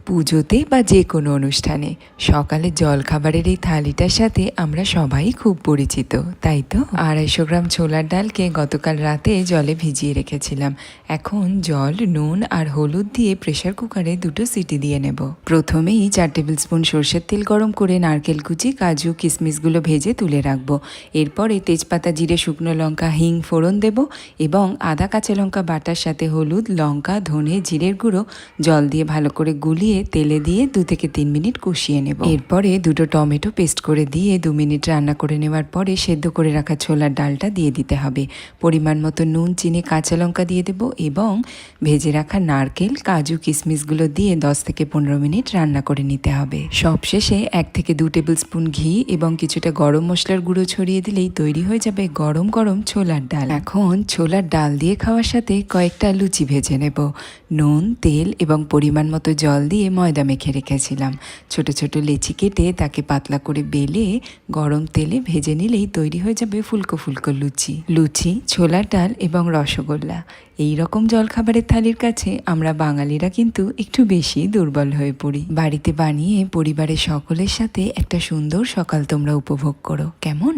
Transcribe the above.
পুজোতে বা যে কোনো অনুষ্ঠানে সকালে জলখাবারের এই থালিটার সাথে আমরা সবাই খুব পরিচিত, তাই তো। 250 গ্রাম ছোলার ডালকে গতকাল রাতে জলে ভিজিয়ে রেখেছিলাম। এখন জল, নুন আর হলুদ দিয়ে প্রেসার কুকারে 2টো সিটি দিয়ে নেব। প্রথমেই 4 টেবিল স্পুন সর্ষের তেল গরম করে নারকেল কুচি, কাজু, কিশমিশগুলো ভেজে তুলে রাখবো। এরপরে তেজপাতা, জিরে, শুকনো লঙ্কা, হিং ফোড়ন দেব এবং আদা কাঁচা লঙ্কা বাটার সাথে হলুদ, লঙ্কা, ধনে, জিরের গুঁড়ো জল দিয়ে ভালো করে গুলিয়ে তেলে দিয়ে 2 থেকে 3 মিনিট কষিয়ে নেব। এরপরে 2টো টমেটো পেস্ট করে দিয়ে 2 মিনিট রান্না করে নেওয়ার পরে সেদ্ধ করে রাখা ছোলার ডালটা দিয়ে দিতে হবে। পরিমাণ মতো নুন, চিনি, কাঁচা লঙ্কা দিয়ে দেব এবং ভেজে রাখা নারকেল, কাজু, কিশমিশগুলো দিয়ে 10 থেকে 15 মিনিট রান্না করে নিতে হবে। সবশেষে 1 থেকে 2 টেবিল স্পুন ঘি এবং কিছুটা গরম মশলার গুঁড়ো ছড়িয়ে দিলেই তৈরি হয়ে যাবে গরম গরম ছোলার ডাল। এখন ছোলার ডাল দিয়ে খাওয়ার সাথে কয়েকটা লুচি ভেজে নেব। নুন, তেল এবং পরিমাণ মতো জল দিয়ে ময়দা মেখে রেখেছিলাম। ছোট ছোট লেচি কেটে তাকে পাতলা করে বেলে গরম তেলে ভেজে নিলেই তৈরি হয়ে যাবে ফুলকো ফুলকো লুচি, ছোলার ডাল এবং রসগোল্লা। এই রকম জলখাবারের থালির কাছে আমরা বাঙালিরা কিন্তু একটু বেশি দুর্বল হয়ে পড়ি। বাড়িতে বানিয়ে পরিবারের সকলের সাথে একটা সুন্দর সকাল তোমরা উপভোগ করো, কেমন?